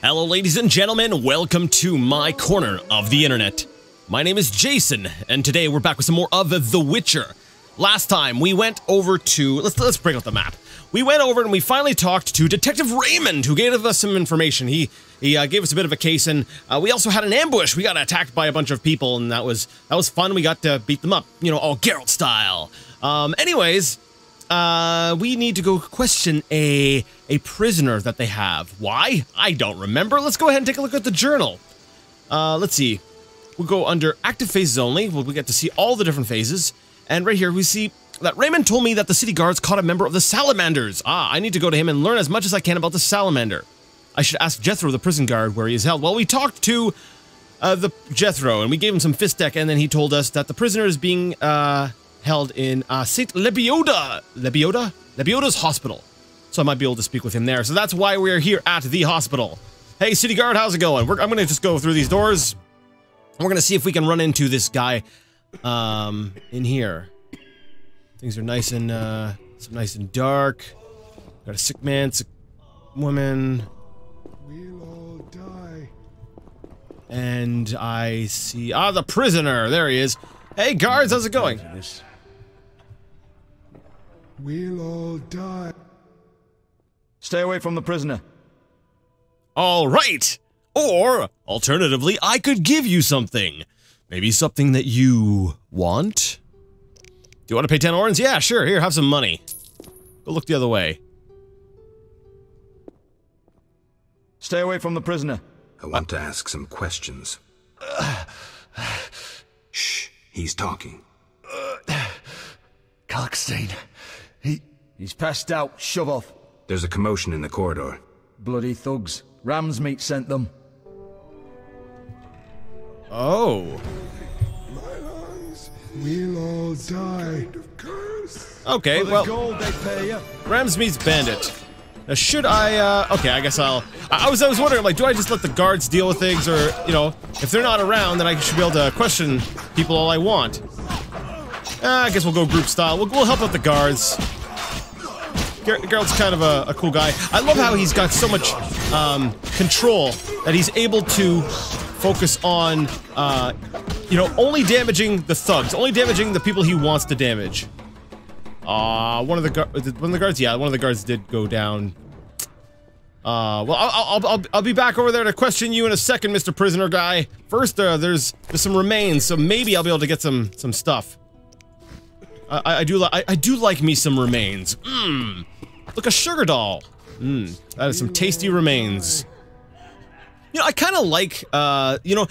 Hello ladies and gentlemen, welcome to my corner of the internet. My name is Jason, and today we're back with some more of The Witcher. Last time we went over to, let's break out the map. We went over and we finally talked to Detective Raymond, who gave us some information. He gave us a bit of a case, and we also had an ambush. We got attacked by a bunch of people, and that was fun. We got to beat them up, you know, all Geralt style. Anyways, we need to go question a prisoner that they have. Why? I don't remember. Let's go ahead and take a look at the journal. Let's see. We'll go under active phases only. We get to see all the different phases. And right here we see that Raymond told me that the city guards caught a member of the Salamanders. I need to go to him and learn as much as I can about the Salamander. I should ask Jethro, the prison guard, where he is held. Well, we talked to the Jethro, and we gave him some fist deck, and then he told us that the prisoner is being held in St. Lebioda's hospital. So I might be able to speak with him there. So that's why we're here at the hospital. Hey, city guard, how's it going? I'm going to just go through these doors. We're going to see if we can run into this guy in here. Things are nice and dark. Got a sick man, sick woman. We'll all die. And I see the prisoner. There he is. Hey guards, how's it going? We'll all die. Stay away from the prisoner. All right. Or alternatively, I could give you something. Maybe something that you want. Do you want to pay 10 orens? Yeah, sure. Here, have some money. Go look the other way. Stay away from the prisoner. I want to ask some questions. Shh, he's talking. Kalkstein. He's passed out. Shove off. There's a commotion in the corridor. Bloody thugs. Ram's meat sent them. Oh. My lungs. We'll all die. Okay, For the well, gold they pay you. Rams meets bandit. Now, should I, okay, I guess I was wondering, like, do I just let the guards deal with things, or, you know, if they're not around, then I should be able to question people all I want. I guess we'll go group style. We'll help out the guards. Geralt's kind of a cool guy. I love how he's got so much, control that he's able to focus on, you know, only damaging the thugs, only damaging the people he wants to damage. One of the guards, yeah, one of the guards did go down. Well, I'll be back over there to question you in a second, Mr. Prisoner guy. First, there's some remains, so maybe I'll be able to get some stuff. I do like me some remains. Look, a sugar doll. That is some tasty remains. You know, I kind of like, you know,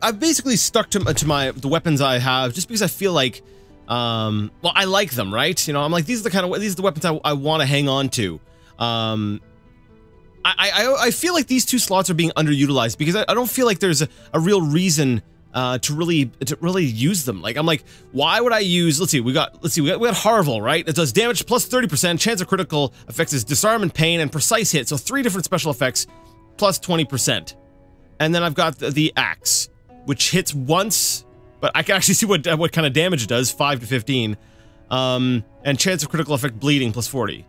I've basically stuck to the weapons I have just because I feel like, well, I like them, right? You know, I'm like, these are the weapons I want to hang on to. I feel like these two slots are being underutilized because I don't feel like there's a real reason to really use them. Like, I'm like, why would I use, let's see, we got Harvel, right? It does damage plus 30%, chance of critical effects is disarm and pain, and precise hit, so 3 different special effects, plus 20%. And then I've got the axe, which hits once, but I can actually see what kind of damage it does, 5 to 15. And chance of critical effect bleeding, plus 40.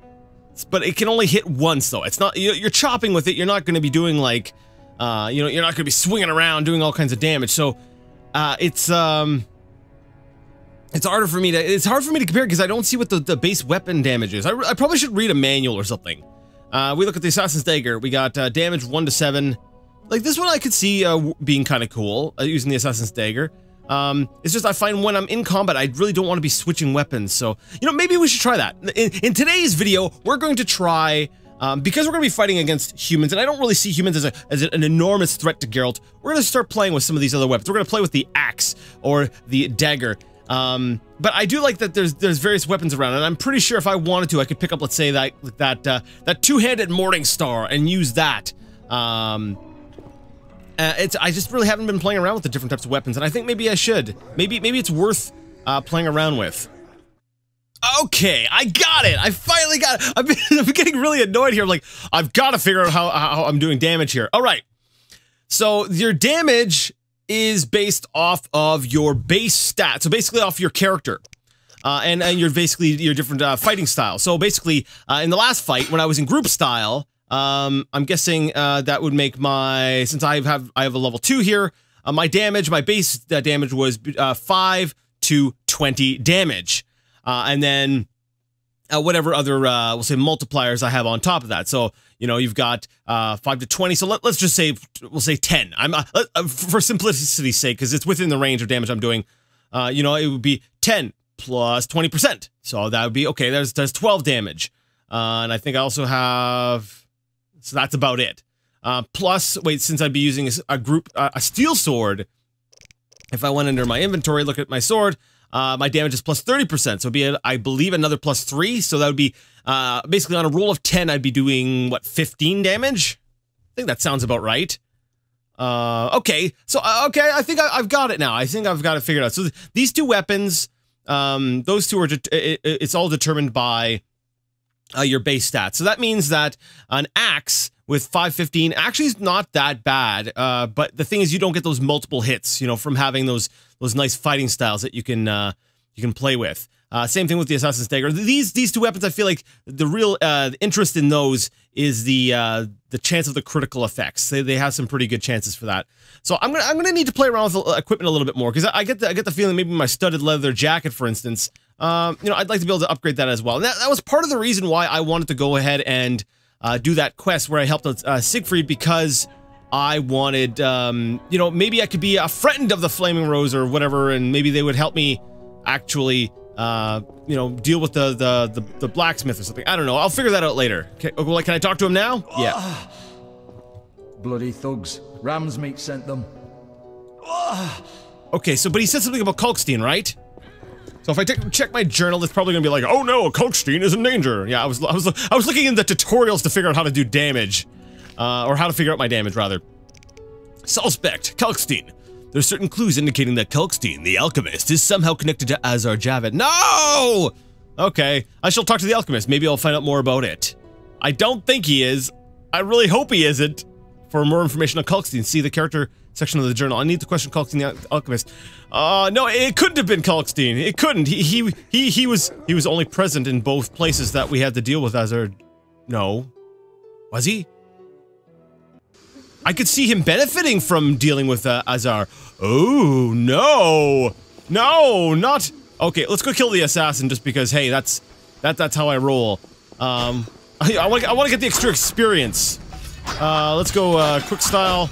But it can only hit once, though. It's not, you're chopping with it, you're not going to be doing, like, you know, you're not going to be swinging around doing all kinds of damage, so it's hard for me to compare because I don't see what the base weapon damage is. I probably should read a manual or something. We look at the Assassin's Dagger. We got damage 1 to 7. Like, this one I could see being kind of cool, using the Assassin's Dagger. It's just I find when I'm in combat, I really don't want to be switching weapons, so, you know, maybe we should try that. In today's video, we're going to try, because we're going to be fighting against humans, and I don't really see humans as an enormous threat to Geralt, we're going to start playing with some of these other weapons. We're going to play with the axe, or the dagger. But I do like that there's various weapons around, and I'm pretty sure if I wanted to, I could pick up, let's say, that two-handed Morning Star and use that. I just really haven't been playing around with the different types of weapons, and I think maybe I should. Maybe it's worth playing around with. Okay, I got it! I finally got it! I'm getting really annoyed here. I'm like, I've got to figure out how I'm doing damage here. Alright. So, your damage is based off of your base stat. So, basically off your character. And your different fighting style. So, basically, in the last fight, when I was in group style, I'm guessing that would make my, since I have a level 2 here, my damage, my base damage was 5 to 20 damage. And then whatever other, we'll say multipliers I have on top of that. So, you know, you've got 5 to 20. So let's just say, we'll say 10. For simplicity's sake, because it's within the range of damage I'm doing, you know, it would be 10 plus 20%. So that would be, okay, there's 12 damage. And I think I also have, so that's about it. Plus, wait, since I'd be using a steel sword, if I went under my inventory, look at my sword, my damage is plus 30%. So it'd be, I believe, another plus 3. So that would be, basically on a roll of 10, I'd be doing, what, 15 damage? I think that sounds about right. Okay. So, okay, I think I've got it now. I think I've got it figured out. So these two weapons, those two are, it's all determined by your base stats. So that means that an axe with 515 actually is not that bad. But the thing is, you don't get those multiple hits, you know, from having those nice fighting styles that you can play with. Same thing with the Assassin's Dagger. These two weapons, I feel like the real interest in those is the chance of the critical effects. They have some pretty good chances for that. So I'm gonna need to play around with equipment a little bit more, because I get the feeling maybe my studded leather jacket, for instance, you know, I'd like to be able to upgrade that as well. And that was part of the reason why I wanted to go ahead and do that quest where I helped out Siegfried, because I wanted, you know, maybe I could be a friend of the Flaming Rose or whatever, and maybe they would help me actually, you know, deal with the blacksmith or something. I don't know. I'll figure that out later. Okay, well, can I talk to him now? Yeah. Bloody thugs. Ram's meat sent them. Okay, so, but he said something about Kalkstein, right? So if I check my journal, it's probably gonna be like, oh no, Kalkstein is in danger. Yeah, I was looking in the tutorials to figure out how to do damage. Or how to figure out my damage, rather. Suspect, Kalkstein. There's certain clues indicating that Kalkstein, the alchemist, is somehow connected to Azar Javid. No! Okay, I shall talk to the alchemist. Maybe I'll find out more about it. I don't think he is. I really hope he isn't. For more information on Kalkstein, see the character section of the journal. I need to question Kalkstein the alchemist. No, it couldn't have been Kalkstein. It couldn't. He was only present in both places that we had to deal with Azar. No. Was he? I could see him benefiting from dealing with Azar. Oh, no. No, not... Okay, let's go kill the assassin just because, hey, that's how I roll. I want to get the extra experience. Let's go quick style.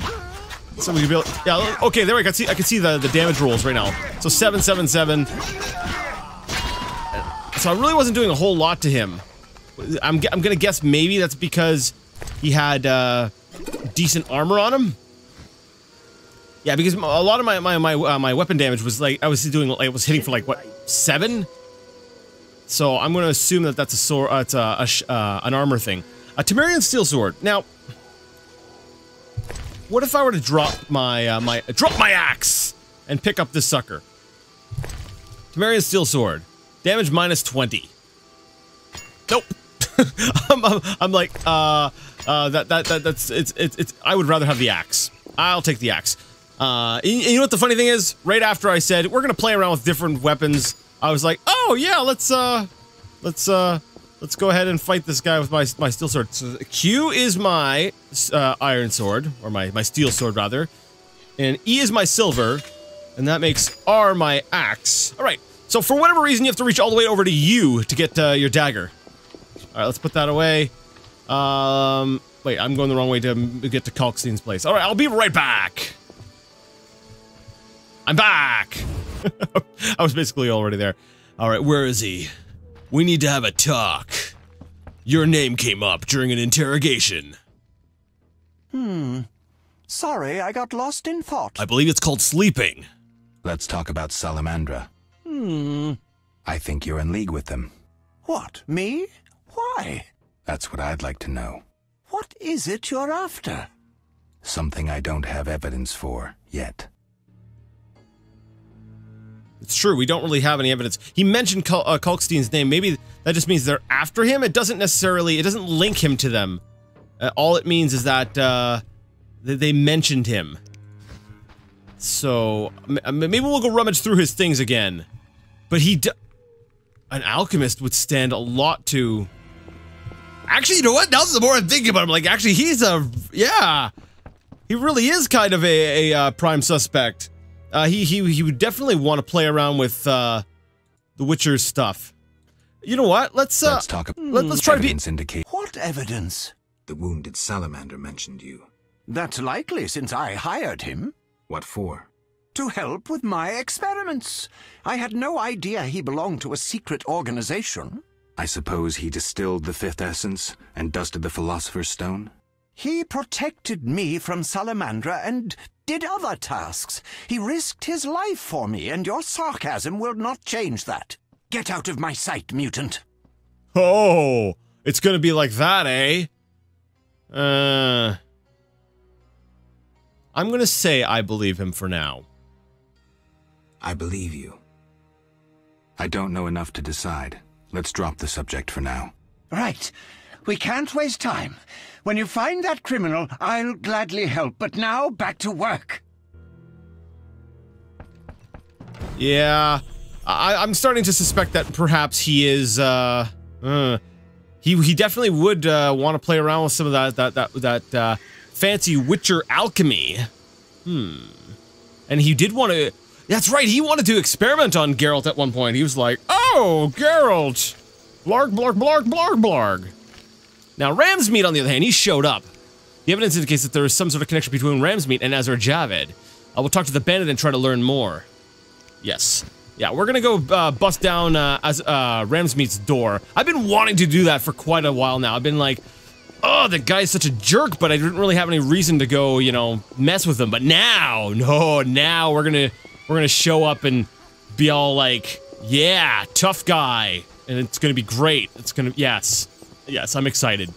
So we can be able, yeah, okay, there we go. I can see the damage rolls right now. So 777. So I really wasn't doing a whole lot to him. I'm gonna guess maybe that's because he had decent armor on him. Yeah, because a lot of my weapon damage was like I was hitting for like what, 7. So I'm gonna assume that that's a sword. It's an armor thing. A Temerian steel sword. Now, what if I were to drop my drop my axe and pick up this sucker? Temerian steel sword. Damage minus 20. Nope. I'm like, that's it's. I would rather have the axe. I'll take the axe. You know what the funny thing is? Right after I said we're gonna play around with different weapons, I was like, oh yeah, let's go ahead and fight this guy with my steel sword. So Q is my iron sword, or my steel sword rather, and E is my silver, and that makes R my axe. All right. So for whatever reason, you have to reach all the way over to U to get your dagger. All right, let's put that away. Wait, I'm going the wrong way to get to Kalkstein's place. All right, I'll be right back. I'm back. I was basically already there. All right, where is he? We need to have a talk. Your name came up during an interrogation. Sorry, I got lost in thought. I believe it's called sleeping. Let's talk about Salamandra. I think you're in league with them. What, me? Why? That's what I'd like to know. What is it you're after? Something I don't have evidence for yet. It's true, we don't really have any evidence. He mentioned Kalkstein's name. Maybe that just means they're after him. It doesn't link him to them. All it means is that they mentioned him. So maybe we'll go rummage through his things again. But an alchemist would stand a lot to Actually, you know what? Now the more I'm thinking about him, like, actually, he's a... Yeah. He really is kind of a prime suspect. He would definitely want to play around with, the Witcher stuff. You know what? Let's talk about let's try to be... indicate What evidence? the wounded salamander mentioned you. That's likely since I hired him. What for? To help with my experiments. I had no idea he belonged to a secret organization. I suppose he distilled the fifth essence and dusted the Philosopher's Stone? He protected me from Salamandra and did other tasks. He risked his life for me, and your sarcasm will not change that. Get out of my sight, mutant. Oh, it's gonna be like that, eh? I'm gonna say I believe him for now. I believe you. I don't know enough to decide. Let's drop the subject for now. Right. We can't waste time. When you find that criminal, I'll gladly help. But now, back to work. Yeah, I'm starting to suspect that perhaps he is, he definitely would, want to play around with some of that fancy Witcher alchemy. And he did want to... That's right, he wanted to experiment on Geralt at one point. He was like, oh, Geralt! Blarg, blarg, blarg, blarg, blarg. Now, Ramsmeat, on the other hand, he showed up. The evidence indicates that there is some sort of connection between Ramsmeat and Azor Javed. I will talk to the bandit and try to learn more. Yes. Yeah, we're gonna go bust down Ramsmeat's door. I've been wanting to do that for quite a while now. I've been like, oh, the guy's such a jerk, but I didn't really have any reason to go, you know, mess with him. But now, no, now we're gonna show up and be all like, yeah, tough guy, and it's gonna be great. It's gonna, yes, I'm excited.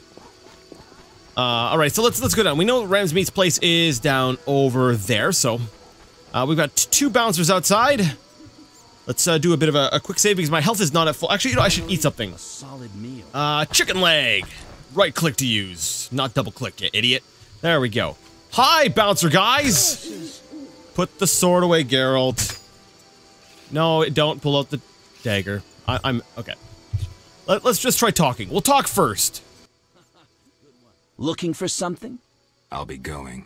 All right, so let's go down. We know Ramsmeat's place is down over there, so we've got two bouncers outside. Let's do a bit of a quick save because my health is not at full. Actually, you know, I should eat something. A solid meal. Chicken leg. Right click to use, not double click, you idiot. There we go. Hi, bouncer guys. Put the sword away, Geralt. No, don't pull out the dagger. I'm okay. Let's just try talking. We'll talk first. Looking for something? I'll be going.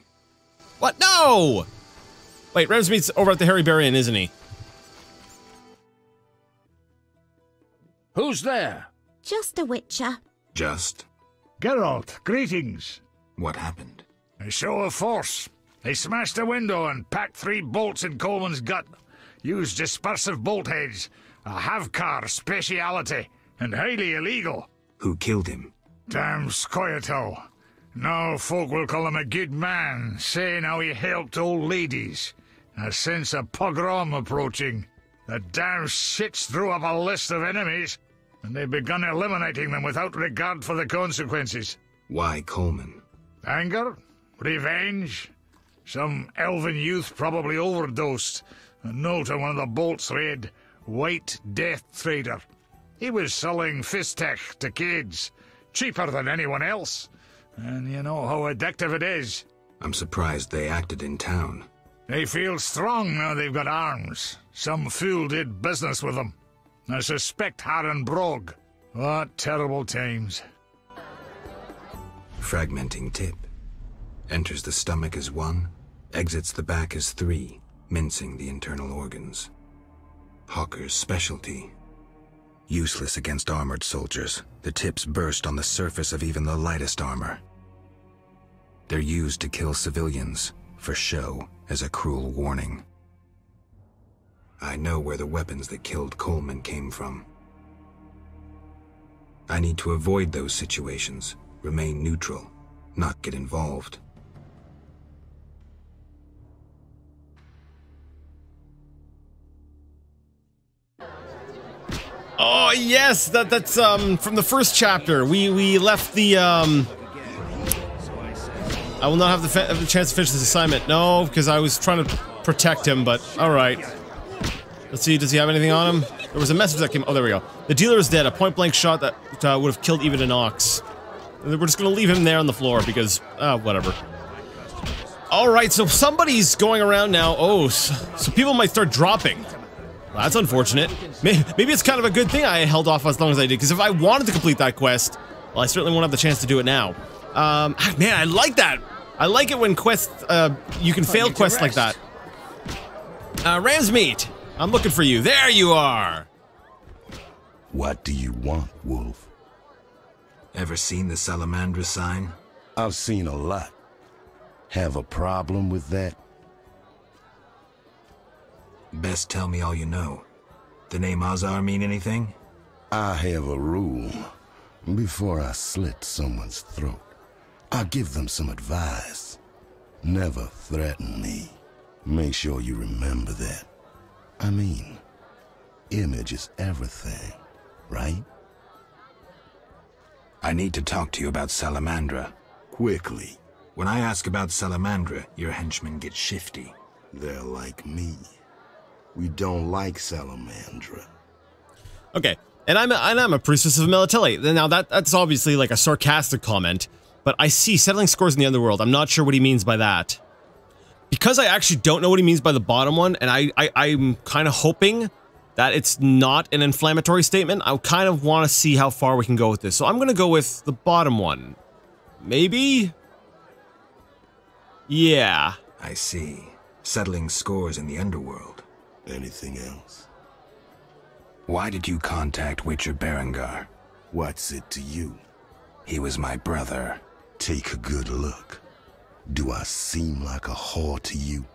What? No! Wait, Ramsmeat's over at the Harry Berry Inn, isn't he? Who's there? Just a witcher. Just? Geralt, greetings. What happened? A show of force. They smashed a window and packed 3 bolts in Coleman's gut. Used dispersive bolt heads. A Havkar speciality. And highly illegal. Who killed him? Damn Scoia'tael. Now folk will call him a good man, saying how he helped old ladies. A sense of pogrom approaching. The damn shits threw up a list of enemies, and they've begun eliminating them without regard for the consequences. Why Coleman? Anger? Revenge? Some elven youth probably overdosed. A note on one of the bolts read, White Death Trader. He was selling Fistech to kids, cheaper than anyone else. And you know how addictive it is. I'm surprised they acted in town. They feel strong now they've got arms. Some fool did business with them. I suspect Harren Brog. What terrible times. Fragmenting tip. Enters the stomach as 1, exits the back as 3, mincing the internal organs. Hawker's specialty. Useless against armored soldiers, the tips burst on the surface of even the lightest armor. They're used to kill civilians, for show, as a cruel warning. I know where the weapons that killed Coleman came from. I need to avoid those situations, remain neutral, not get involved. Oh yes, that's from the first chapter. We left the I will not have the chance to finish this assignment. No, because I was trying to protect him. But all right. Let's see. Does he have anything on him? There was a message that came. Oh, there we go. The dealer is dead. A point-blank shot that would have killed even an ox. We're just gonna leave him there on the floor because whatever. All right. So somebody's going around now. Oh, so people might start dropping. Well, that's unfortunate. Maybe it's kind of a good thing I held off as long as I did, because if I wanted to complete that quest, Well, I certainly won't have the chance to do it now. Man, I like that. I like it when quests, you can fail quests like that. Ram's meat. I'm looking for you. There you are. What do you want, Wolf? Ever seen the Salamandra sign? I've seen a lot. Have a problem with that? Best tell me all you know. The name Azar mean anything? I have a rule. Before I slit someone's throat, I give them some advice. Never threaten me. Make sure you remember that. I mean, image is everything, right? I need to talk to you about Salamandra. Quickly. When I ask about Salamandra, your henchmen get shifty. They're like me. We don't like Salamandra. Okay, and I'm a priestess of Melitele. Now that's obviously like a sarcastic comment, but I see settling scores in the underworld. I'm not sure what he means by that. Because I actually don't know what he means by the bottom one, and I'm kind of hoping that it's not an inflammatory statement. I kind of want to see how far we can go with this. So I'm going to go with the bottom one. Maybe? Yeah. I see. Settling scores in the underworld. Anything else? Why did you contact Witcher Berengar? What's it to you? He was my brother. Take a good look. Do I seem like a whore to you?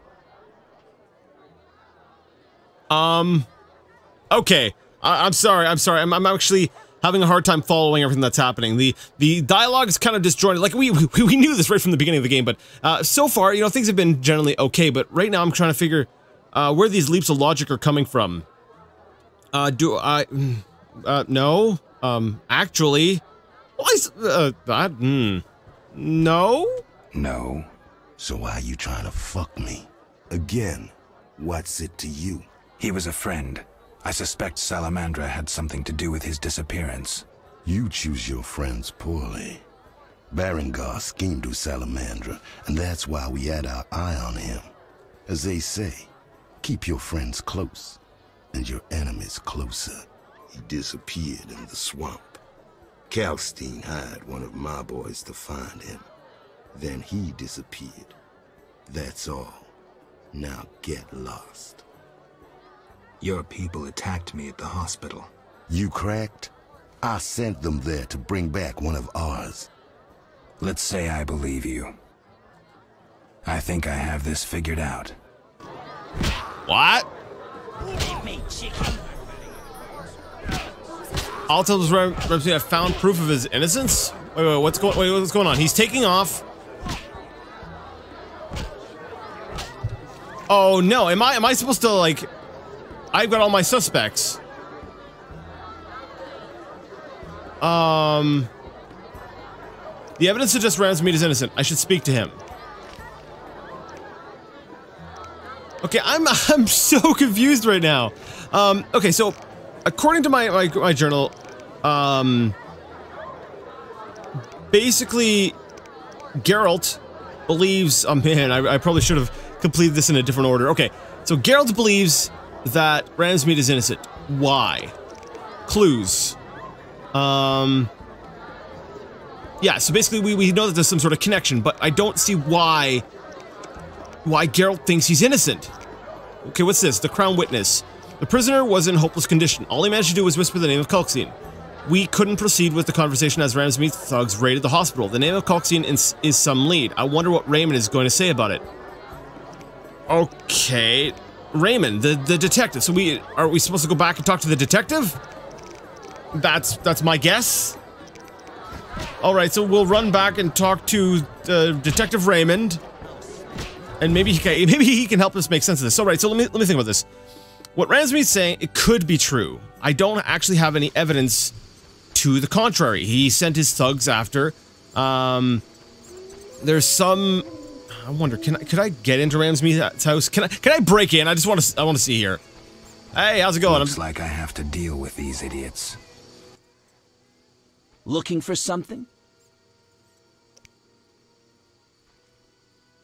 Okay. I'm sorry. I'm actually having a hard time following everything that's happening. The dialogue is kind of disjointed. Like, we knew this right from the beginning of the game, but so far, you know, things have been generally okay, but right now I'm trying to figure where these leaps of logic are coming from. No. Actually... No? No. So why are you trying to fuck me? Again, what's it to you? He was a friend. I suspect Salamandra had something to do with his disappearance. You choose your friends poorly. Berengar schemed with Salamandra, and that's why we had our eye on him. As they say, keep your friends close, and your enemies closer. He disappeared in the swamp. Kalstein hired one of my boys to find him. Then he disappeared. That's all. Now get lost. Your people attacked me at the hospital. You cracked? I sent them there to bring back one of ours. Let's say I believe you. I think I have this figured out. What? Alto's representative have found proof of his innocence? Wait, what's going on? He's taking off. Oh no, am I supposed to, like... I've got all my suspects. The evidence suggests Ramsmeet is innocent. I should speak to him. Okay, I'm so confused right now. Okay, so according to my journal, basically, Geralt believes. Oh man, I probably should have completed this in a different order. Okay, so Geralt believes that Ramsmeet is innocent. Why? Clues. Yeah, so basically we know that there's some sort of connection, but I don't see why Geralt thinks he's innocent. Okay, what's this? The Crown Witness. The prisoner was in hopeless condition. All he managed to do was whisper the name of Kalkstein. We couldn't proceed with the conversation as Ramsmeet's thugs raided the hospital. The name of Kalkstein is some lead. I wonder what Raymond is going to say about it. Okay, Raymond, the detective. So are we supposed to go back and talk to the detective? That's my guess. All right, so we'll run back and talk to Detective Raymond, and maybe he can help us make sense of this. All right, so let me think about this. What Ramsmeet's saying, it could be true. I don't actually have any evidence to the contrary. He sent his thugs after. There's some. I wonder, could I get into Ramsmeet's house? Can I break in? I want to see here. Hey, how's it going? Looks like I have to deal with these idiots. Looking for something?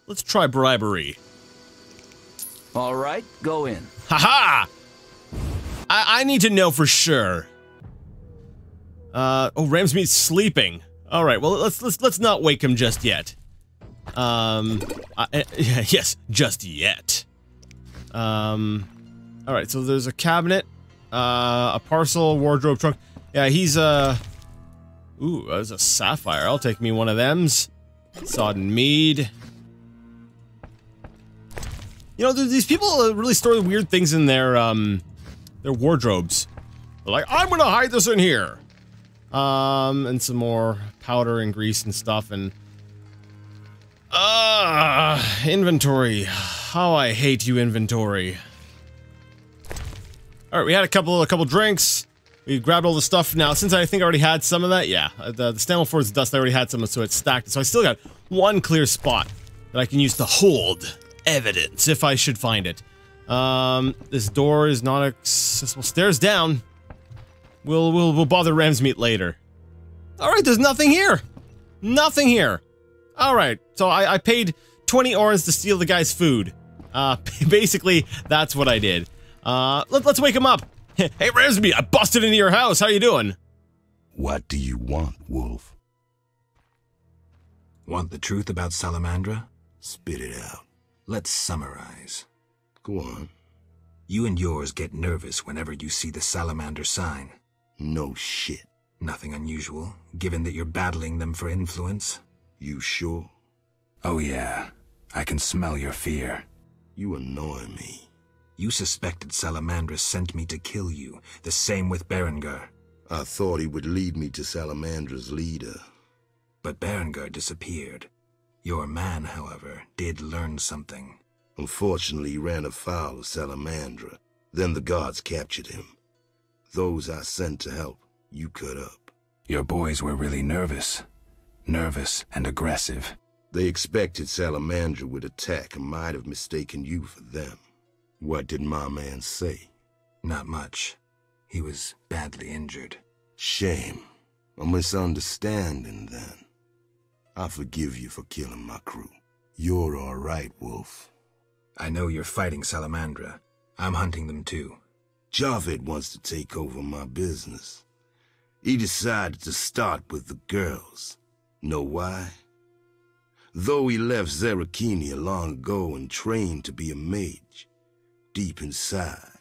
Let's try bribery. All right, go in. Haha! I need to know for sure. Oh, Ramsmeat's sleeping. All right, well, let's not wake him just yet. Yes, just yet. All right, so there's a cabinet, a parcel, wardrobe, trunk. Yeah, he's, ooh, there's a sapphire. I'll take me one of thems. Sodden mead. You know, these people really store weird things in their wardrobes. They're like, I'm gonna hide this in here. And some more powder and grease and stuff, and inventory. How I hate you, inventory. All right, we had a couple drinks. We grabbed all the stuff. Now, since I think I already had some of that, yeah, the Stammelford's dust, I already had some, so it's stacked. So I still got one clear spot that I can use to hold evidence if I should find it. This door is not accessible. Stairs down. We'll bother Ramsmeat later. All right, there's nothing here. Nothing here. All right, so I paid 20 orens to steal the guy's food. Basically, that's what I did. Let's wake him up. Hey, Ramsmeat, I busted into your house. How you doing? What do you want, Wolf? Want the truth about Salamandra? Spit it out. Let's summarize. Go on. You and yours get nervous whenever you see the salamander sign. No shit. Nothing unusual, given that you're battling them for influence. You sure? Oh yeah, I can smell your fear. You annoy me. You suspected Salamandra sent me to kill you, the same with Berengar. I thought he would lead me to Salamandra's leader. But Berengar disappeared. Your man, however, did learn something. Unfortunately, he ran afoul of Salamandra. Then the guards captured him. Those I sent to help, you cut up. Your boys were really nervous. Nervous and aggressive. They expected Salamandra would attack and might have mistaken you for them. What did my man say? Not much. He was badly injured. Shame. A misunderstanding, then. I forgive you for killing my crew. You're all right, Wolf. I know you're fighting Salamandra. I'm hunting them too. Javed wants to take over my business. He decided to start with the girls. Know why? Though he left Zarakini long ago and trained to be a mage, deep inside,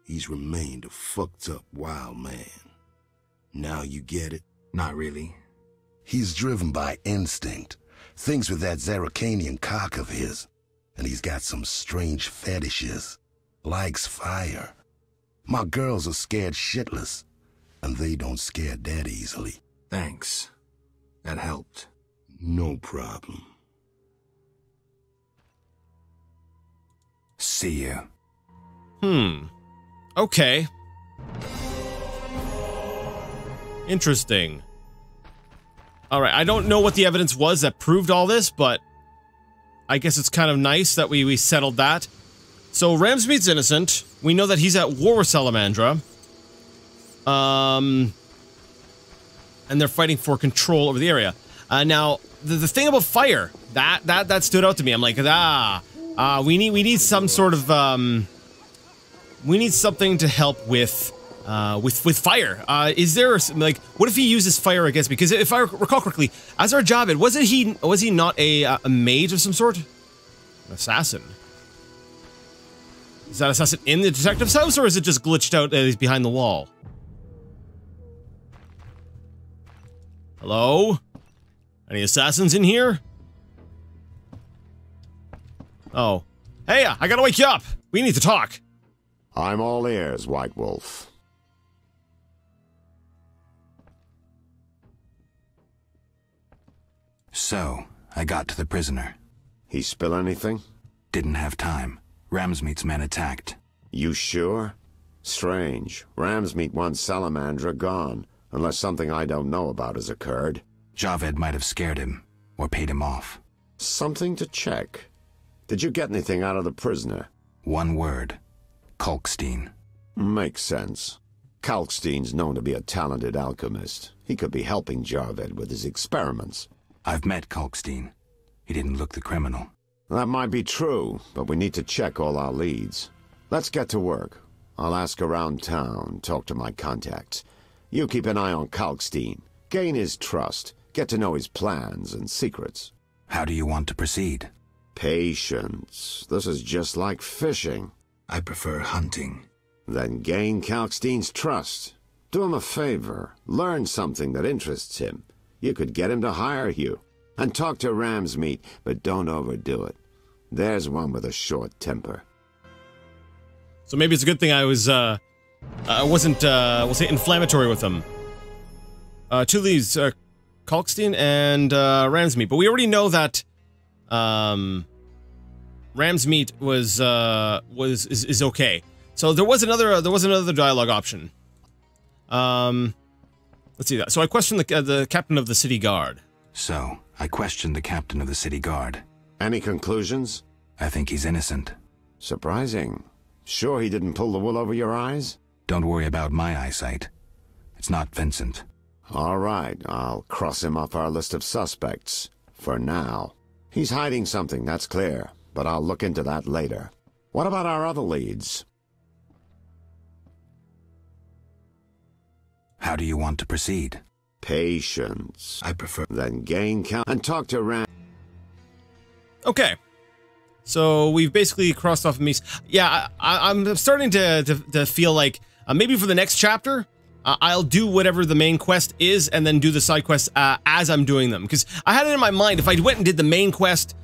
he's remained a fucked up wild man. Now you get it? Not really. He's driven by instinct, thinks with that Zarakanian cock of his, and he's got some strange fetishes. Likes fire. My girls are scared shitless, and they don't scare that easily. Thanks. That helped. No problem. See you. Okay. Interesting. Alright, I don't know what the evidence was that proved all this, but I guess it's kind of nice that we settled that. So, Ramsmeat's innocent. We know that he's at war with Salamandra. And they're fighting for control over the area. Now, the thing about fire, that stood out to me. I'm like, we need some sort of, we need something to help with fire. Is there, like, what if he uses fire against me? Because if I recall correctly, Azar Javed, was he not a mage of some sort? An assassin. Is that assassin in the detective's house, or is it just glitched out and he's behind the wall? Hello? Any assassins in here? Oh. Hey, I gotta wake you up! We need to talk! I'm all ears, White Wolf. So, I got to the prisoner. He spill anything? Didn't have time. Ramsmeat's men attacked. You sure? Strange. Ramsmeat wants Salamandra gone, unless something I don't know about has occurred. Javed might have scared him, or paid him off. Something to check. Did you get anything out of the prisoner? One word. Kalkstein. Makes sense. Kalkstein's known to be a talented alchemist. He could be helping Javed with his experiments. I've met Kalkstein. He didn't look the criminal. That might be true, but we need to check all our leads. Let's get to work. I'll ask around town, talk to my contacts. You keep an eye on Kalkstein. Gain his trust. Get to know his plans and secrets. How do you want to proceed? Patience. This is just like fishing. I prefer hunting. Then gain Kalkstein's trust. Do him a favor. Learn something that interests him. You could get him to hire you. And talk to Ramsmeat, but don't overdo it. There's one with a short temper. So maybe it's a good thing I wasn't, we'll say, inflammatory with them. Two of these, Kalkstein and, Ramsmeat. But we already know that, Ramsmeat is okay. So there was another dialogue option. Let's see that. So I questioned the captain of the city guard. So, I questioned the captain of the city guard. Any conclusions? I think he's innocent. Surprising. Sure he didn't pull the wool over your eyes? Don't worry about my eyesight. It's not Vincent. All right, I'll cross him off our list of suspects. For now. He's hiding something, that's clear. But I'll look into that later. What about our other leads? How do you want to proceed? Patience. I prefer... Then gain count and talk to Ram... Okay. So we've basically crossed off Mies. Yeah, I'm starting to feel like maybe for the next chapter, I'll do whatever the main quest is and then do the side quests as I'm doing them. Because I had it in my mind, if I went and did the main quest,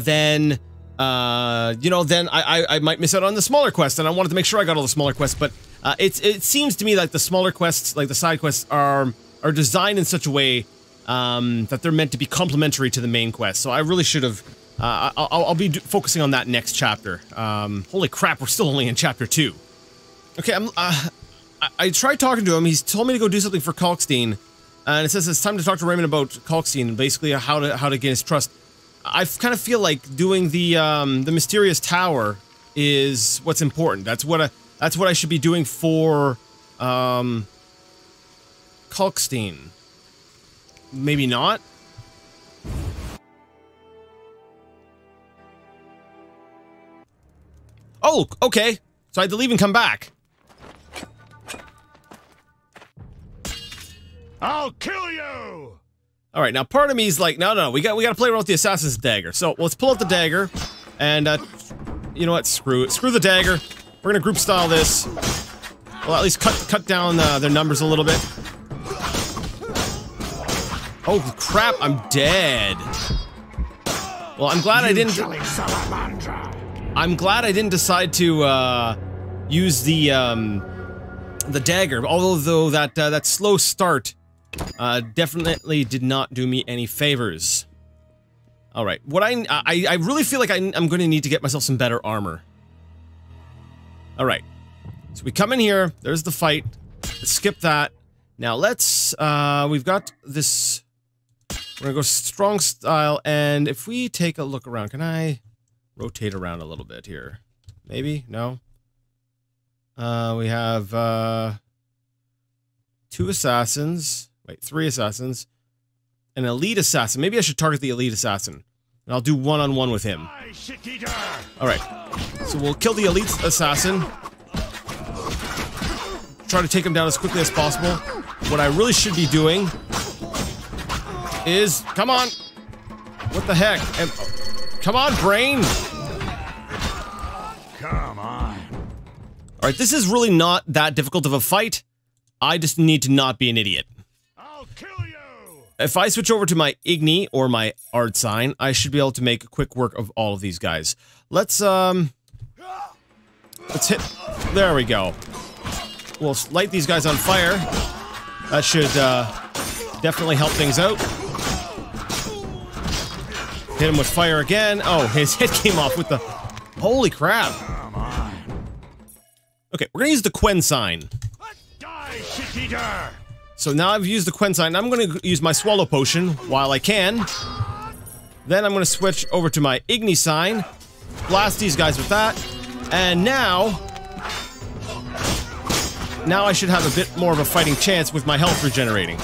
then, you know, then I might miss out on the smaller quests, and I wanted to make sure I got all the smaller quests, but it seems to me like the smaller quests, like the side quests, are designed in such a way that they're meant to be complementary to the main quest. So I really should have... I'll be focusing on that next chapter. Holy crap, we're still only in chapter 2. Okay, I tried talking to him. He's told me to go do something for Kalkstein, and it says it's time to talk to Raymond about Kalkstein and basically how to gain his trust. I kind of feel like doing the mysterious tower is what's important. That's what I should be doing for Kalkstein. Maybe not. Oh, okay. So I had to leave and come back. I'll kill you! All right, now part of me is like, no, we got to play around with the assassin's dagger. So let's pull out the dagger, and you know what? Screw it. Screw the dagger. We're gonna group style this. Well, at least cut down their numbers a little bit. Oh crap! I'm dead. Well, I'm glad I didn't. I'm glad I didn't decide to use the dagger. Although that slow start definitely did not do me any favors. All right, what I really feel like I'm going to need to get myself some better armor. All right, so we come in here. There's the fight. Let's skip that. Now let's. We've got this. We're gonna go strong style, and if we take a look around, can I rotate around a little bit here? Maybe? No? We have, 2 assassins. Wait, 3 assassins. An elite assassin. Maybe I should target the elite assassin. And I'll do one-on-one with him. Alright. So we'll kill the elite assassin. Try to take him down as quickly as possible. What I really should be doing is... Come on! What the heck? Come on, brain! Come on. Alright, this is really not that difficult of a fight. I just need to not be an idiot. I'll kill you! If I switch over to my Igni, or my art sign, I should be able to make quick work of all of these guys. Let's hit... There we go. We'll light these guys on fire. That should, definitely help things out. Hit him with fire again. Oh, his head came off with the... Holy crap. Come on. Okay, we're gonna use the Quen sign. Die, shit-eater! So now I've used the Quen sign. I'm gonna use my Swallow Potion while I can. Then I'm gonna switch over to my Igni sign. Blast these guys with that. And now... Now I should have a bit more of a fighting chance with my health regenerating.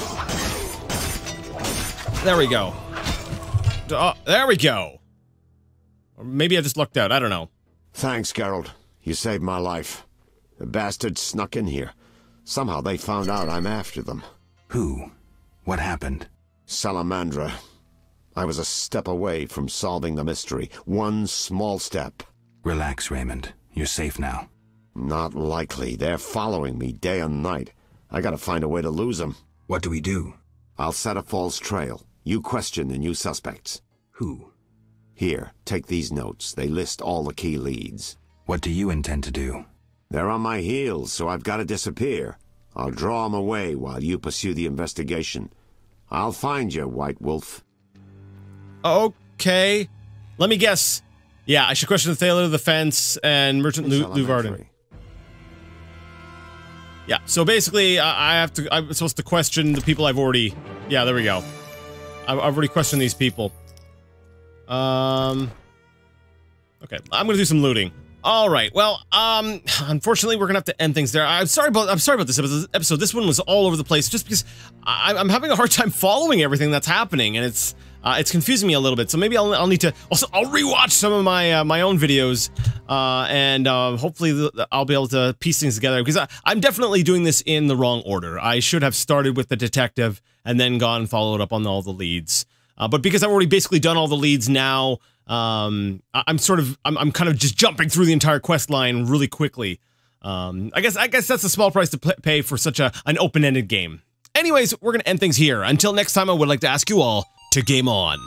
There we go. There we go. Or maybe I just lucked out. I don't know. Thanks, Geralt. You saved my life. The bastard snuck in here. Somehow they found out I'm after them. Who? What happened? Salamandra. I was a step away from solving the mystery. One small step. Relax, Raymond. You're safe now. Not likely. They're following me day and night. I gotta find a way to lose them. What do we do? I'll set a false trail. You question the new suspects. Who? Here, take these notes. They list all the key leads. What do you intend to do? They're on my heels, so I've got to disappear. I'll draw them away while you pursue the investigation. I'll find you, White Wolf. Okay. Let me guess. Yeah, I should question the Thaler of the Fence and Merchant Luvarden. Yeah, so basically, I'm supposed to question the people I've already... Yeah, there we go. I've already questioned these people. Okay, I'm gonna do some looting. All right, well, unfortunately, we're gonna have to end things there. I'm sorry about this episode. This one was all over the place, just because I'm having a hard time following everything that's happening, and it's confusing me a little bit. So maybe I'll need to I'll rewatch some of my my own videos, and hopefully I'll be able to piece things together, because I'm definitely doing this in the wrong order. I should have started with the detective and then gone and followed up on all the leads. But because I've already basically done all the leads now, I'm kind of just jumping through the entire quest line really quickly. I guess that's a small price to pay for such an open-ended game. Anyways, we're gonna end things here. Until next time, I would like to ask you all to game on.